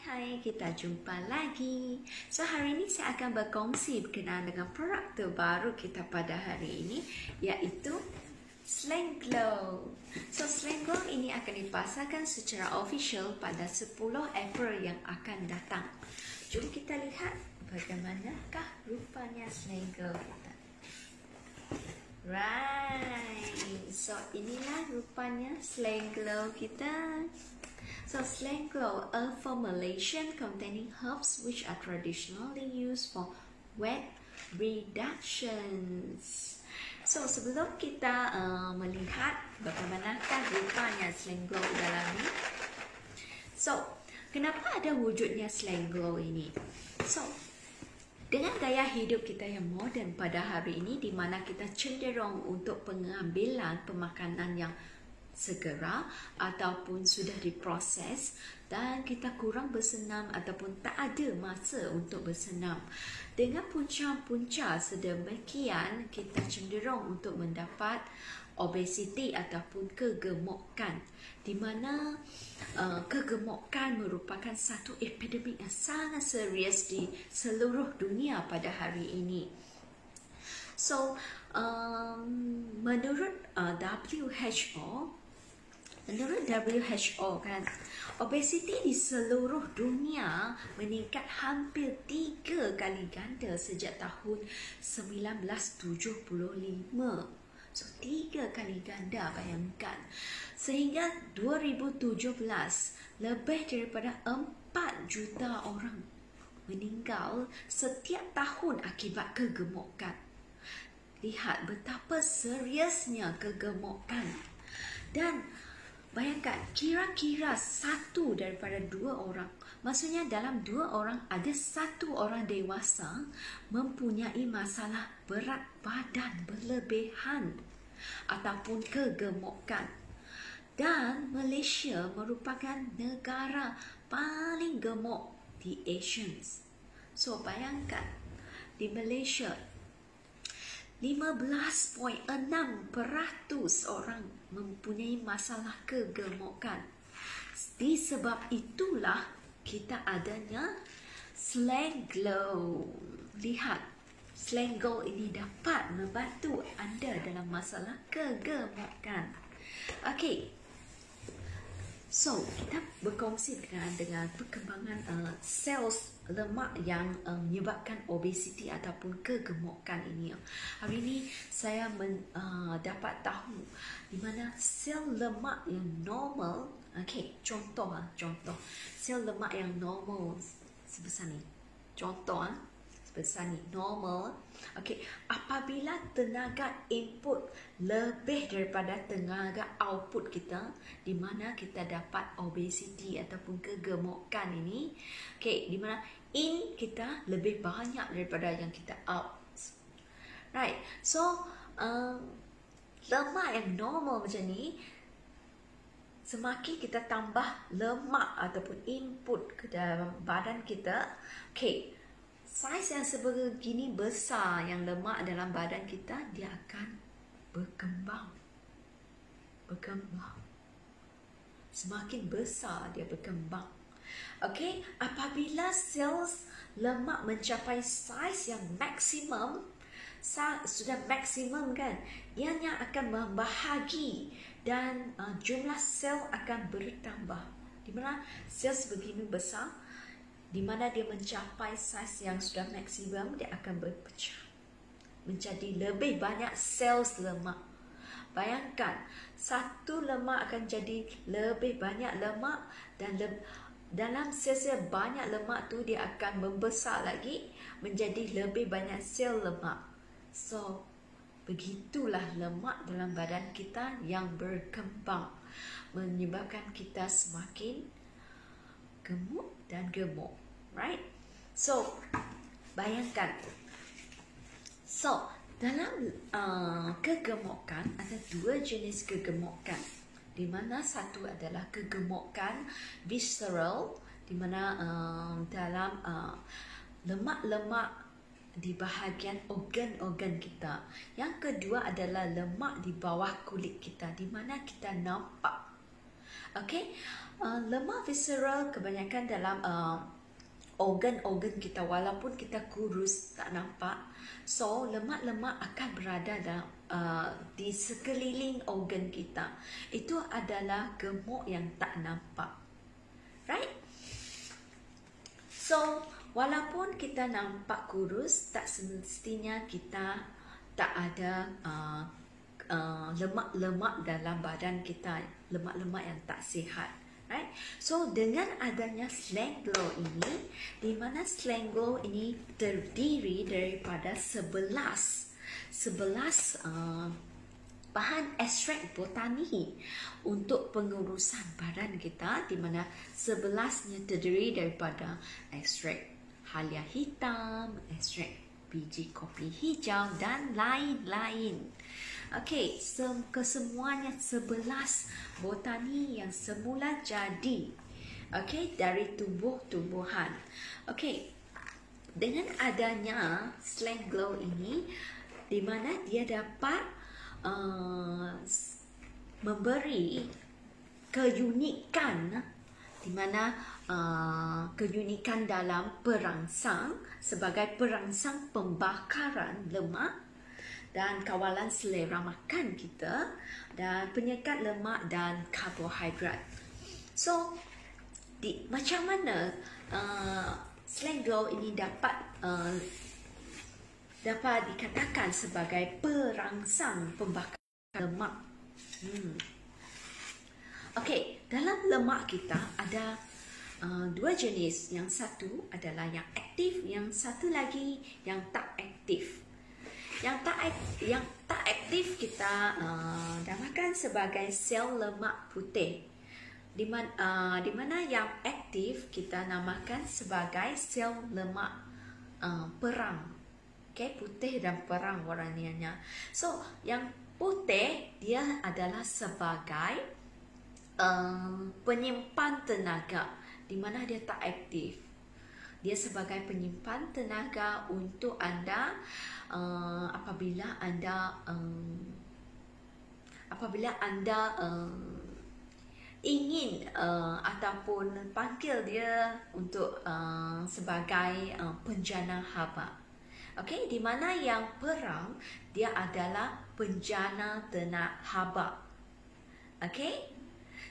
Hai, kita jumpa lagi. So, hari ini saya akan berkongsi berkenaan dengan produk terbaru kita pada hari ini, iaitu Slang Glow. So, Slang Glow ini akan dipasarkan secara official pada 10 April yang akan datang. Jom kita lihat bagaimanakah rupanya Slang Glow kita. Right, so inilah rupanya Slang Glow kita. So Slang Glow, a formulation containing herbs which are traditionally used for wet reductions. So sebelum kita melihat bagaimanakah rupanya Slang Glow dalam ini, so kenapa ada wujudnya Slang Glow ini? So dengan gaya hidup kita yang moden pada hari ini, di mana kita cenderung untuk pengambilan pemakanan yang segera ataupun sudah diproses, dan kita kurang bersenam ataupun tak ada masa untuk bersenam. Dengan punca-punca sedemikian, kita cenderung untuk mendapat obesiti ataupun kegemukan, di mana kegemukan merupakan satu epidemik yang sangat serius di seluruh dunia pada hari ini. So menurut WHO kan, obesiti di seluruh dunia meningkat hampir 3 kali ganda sejak tahun 1975. So 3 kali ganda, bayangkan. Sehingga 2017 lebih daripada 4 juta orang meninggal setiap tahun akibat kegemukan. Lihat betapa seriusnya kegemukan. Dan bayangkan, kira-kira 1 daripada 2 orang, maksudnya dalam 2 orang ada 1 orang dewasa mempunyai masalah berat badan berlebihan ataupun kegemukan. Dan Malaysia merupakan negara paling gemuk di Asians. So bayangkan, di Malaysia 15.6% orang mempunyai masalah kegemukan. Disebab itulah kita adanya Slang Glow. Lihat, Slang Glow ini dapat membantu anda dalam masalah kegemukan. Okey. So, kita berkongsi dengan perkembangan sel lemak yang menyebabkan obesiti ataupun kegemukan ini. Hari ini saya dapat tahu di mana sel lemak yang normal, contoh sel lemak yang normal sebesar ni. Contoh sebesar ni, normal. Apabila tenaga input lebih daripada tenaga output kita, di mana kita dapat obesiti ataupun kegemukan ini, di mana in kita lebih banyak daripada yang kita out. Right, so lemak yang normal macam ni, semakin kita tambah lemak ataupun input ke dalam badan kita, saiz yang sebegini besar yang lemak dalam badan kita, dia akan berkembang. Semakin besar dia berkembang. Apabila sel lemak mencapai saiz yang maksimum, sudah maksimum kan, ianya akan membahagi dan jumlah sel akan bertambah. Di mana sel sebegini besar, di mana dia mencapai saiz yang sudah maksimum, dia akan berpecah menjadi lebih banyak sel lemak. Bayangkan, satu lemak akan jadi lebih banyak lemak, dan dalam sel-sel banyak lemak tu dia akan membesar lagi menjadi lebih banyak sel lemak. So, begitulah lemak dalam badan kita yang berkembang, menyebabkan kita semakin gemuk dan gemuk, right? So, bayangkan. So, dalam kegemukan ada 2 jenis kegemukan, di mana satu adalah kegemukan visceral, di mana dalam lemak-lemak di bahagian organ-organ kita. Yang kedua adalah lemak di bawah kulit kita, di mana kita nampak. Okey, lemak visceral kebanyakan dalam organ-organ kita, walaupun kita kurus tak nampak. So lemak-lemak akan berada dalam di sekeliling organ kita. Itu adalah gemuk yang tak nampak. Right? So walaupun kita nampak kurus, tak semestinya kita tak ada lemak-lemak dalam badan kita, lemak-lemak yang tak sihat. Right? So dengan adanya slang glow ini, di mana slang glow ini terdiri daripada 11 bahan ekstrak botani untuk pengurusan badan kita, di mana 11-nya terdiri daripada ekstrak halia hitam, ekstrak biji kopi hijau dan lain-lain. Okey, kesemuanya 11 botani yang semula jadi, okey, dari tumbuh-tumbuhan. Okey, dengan adanya slang glow ini, di mana dia dapat memberi keunikan, di mana keunikan dalam perangsang sebagai perangsang pembakaran lemak dan kawalan selera makan kita, dan penyekat lemak dan karbohidrat. So macam mana slang glow ini dapat dikatakan sebagai perangsang pembakaran lemak? Okey, dalam lemak kita ada dua jenis. Yang satu adalah yang aktif, yang satu lagi yang tak aktif. Yang tak aktif kita namakan sebagai sel lemak putih. Di mana yang aktif kita namakan sebagai sel lemak perang. Okay, putih dan perang warnanya. So yang putih dia adalah sebagai penyimpan tenaga, di mana dia tak aktif. Dia sebagai penyimpan tenaga untuk anda apabila anda ingin ataupun panggil dia untuk sebagai penjana haba. Okey, di mana yang perang dia adalah penjana ternak haba. Okey?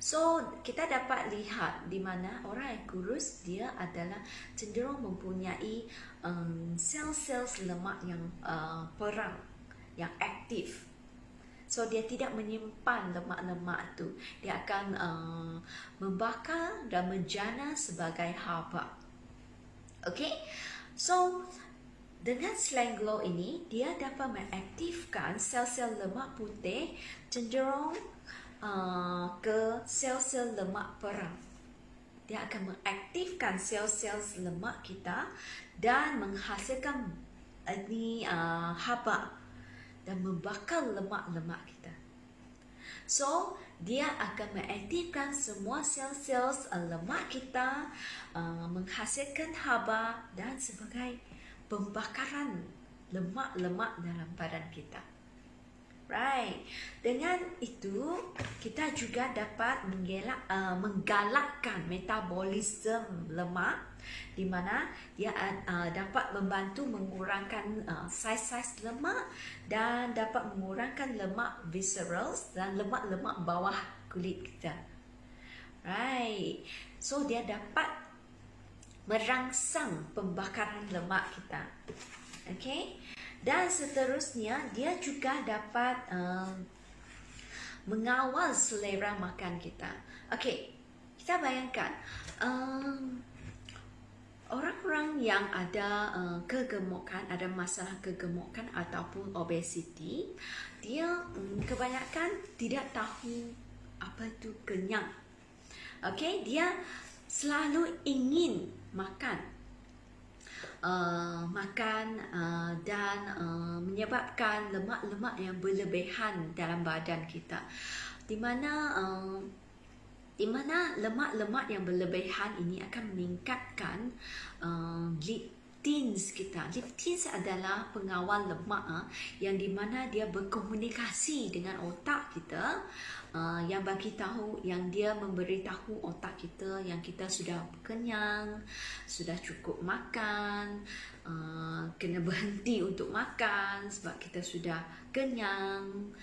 So kita dapat lihat di mana orang yang kurus dia adalah cenderung mempunyai sel-sel lemak yang perang, yang aktif. So dia tidak menyimpan lemak-lemak itu, dia akan membakar dan menjana sebagai haba. Okey, so dengan slang glow ini dia dapat mengaktifkan sel-sel lemak putih cenderung ke sel-sel lemak perang. Dia akan mengaktifkan sel-sel lemak kita dan menghasilkan haba dan membakar lemak-lemak kita. So dia akan mengaktifkan semua sel-sel lemak kita, menghasilkan haba dan sebagai pembakaran lemak-lemak dalam badan kita. Right. Dengan itu kita juga dapat menggalakkan metabolisme lemak, di mana dia dapat membantu mengurangkan saiz-saiz lemak dan dapat mengurangkan lemak visceral dan lemak-lemak bawah kulit kita. Right. So dia dapat merangsang pembakaran lemak kita. Okay. Dan seterusnya dia juga dapat mengawal selera makan kita. Okey, kita bayangkan orang-orang yang ada kegemukan, ada masalah kegemukan ataupun obesiti, dia kebanyakan tidak tahu apa itu kenyang. Okey, dia selalu ingin makan dan menyebabkan lemak-lemak yang berlebihan dalam badan kita, di mana lemak-lemak yang berlebihan ini akan meningkatkan leptins kita. Leptins adalah pengawal lemak yang di mana dia berkomunikasi dengan otak kita, yang bagi tahu, yang dia memberitahu otak kita yang kita sudah kenyang, sudah cukup makan, kena berhenti untuk makan sebab kita sudah kenyang.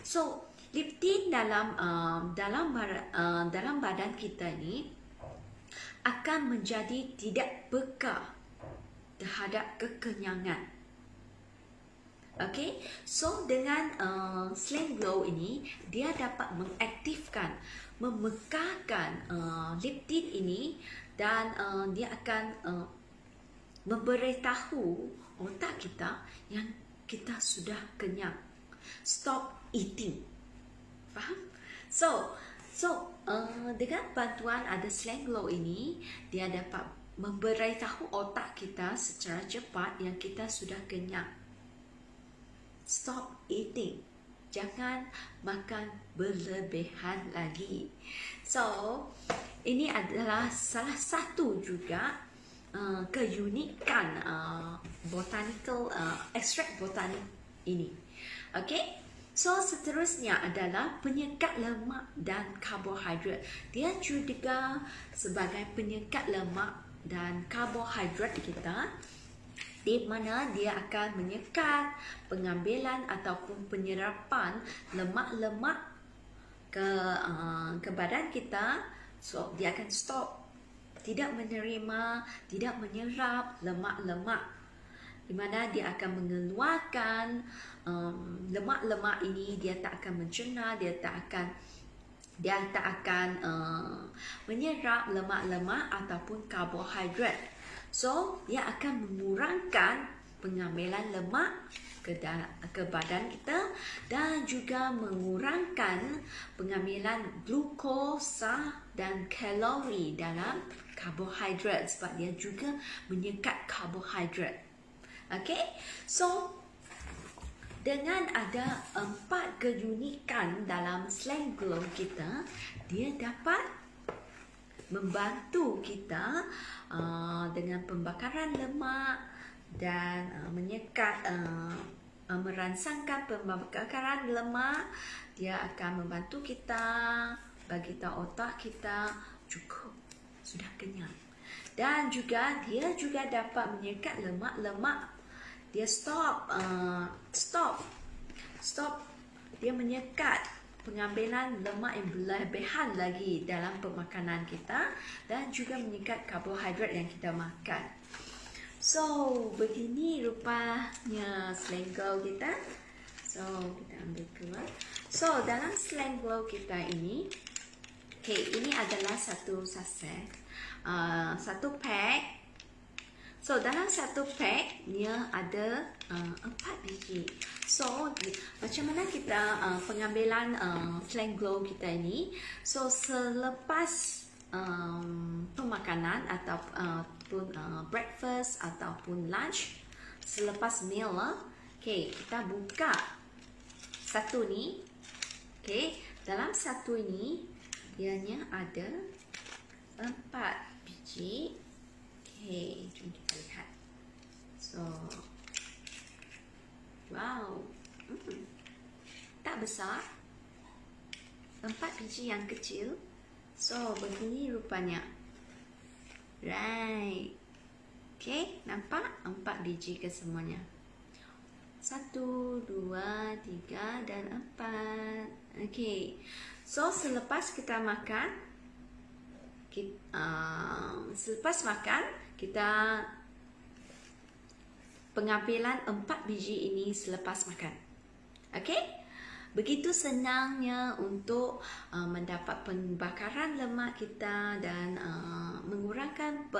So leptin dalam badan kita ni akan menjadi tidak peka terhadap kekenyangan. Okay, so dengan Slang Glow ini dia dapat mengaktifkan, memekarkan leptin ini, dan dia akan memberitahu otak kita yang kita sudah kenyang. Stop eating. Faham? So dengan bantuan ada Slang Glow ini, dia dapat memberitahu otak kita secara cepat yang kita sudah kenyang. Stop eating. Jangan makan berlebihan lagi. So, ini adalah salah satu juga keunikan botanical extract botanik ini. Okay? So, seterusnya adalah penyekat lemak dan karbohidrat. Dia juga sebagai penyekat lemak dan karbohidrat kita, di mana dia akan menyekat pengambilan ataupun penyerapan lemak-lemak ke badan kita. So, dia akan stop, tidak menerima, tidak menyerap lemak-lemak, di mana dia akan mengeluarkan lemak-lemak ini. Dia tak akan mencerna, dia tak akan menyerap lemak-lemak ataupun karbohidrat. So, dia akan mengurangkan pengambilan lemak ke badan kita dan juga mengurangkan pengambilan glukosa dan kalori dalam karbohidrat sebab dia juga menyekat karbohidrat. Okay, so dengan ada 4 keunikan dalam Slang Glow kita, dia dapat membantu kita dengan pembakaran lemak dan menyekat, merangsangkan pembakaran lemak. Dia akan membantu kita, bagi tahu otak kita cukup, sudah kenyang. Dan juga dia juga dapat menyekat lemak-lemak. Dia stop. Dia menyekat pengambilan lemak yang berlebihan lagi dalam pemakanan kita dan juga menyekat karbohidrat yang kita makan. So, begini rupanya Slang Glow kita. So, kita ambil keluar. So, dalam Slang Glow kita ini, okay, ini adalah satu saset, satu pack. So, dalam satu pack, dia ada 4 biji. So, macam mana kita pengambilan Slang Glow kita ini? So, selepas pemakanan ataupun breakfast ataupun lunch, selepas meal, okay, kita buka satu ni. Okay, dalam satu ini, dianya ada 4 biji. Okay, jom kita lihat. So, wow, tak besar, 4 biji yang kecil. So, begini rupanya. Right. Okay, nampak? 4 biji kesemuanya. 1, 2, 3 dan 4. Okay, so selepas kita makan, kita pengambilan 4 biji ini selepas makan. Okay? Begitu senangnya untuk mendapat pembakaran lemak kita dan mengurangkan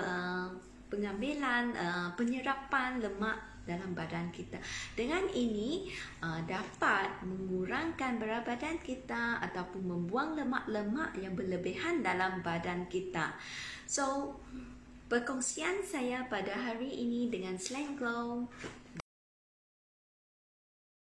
pengambilan, penyerapan lemak dalam badan kita. Dengan ini dapat mengurangkan berat badan kita ataupun membuang lemak-lemak yang berlebihan dalam badan kita. So, perkongsian saya pada hari ini dengan Slang Glow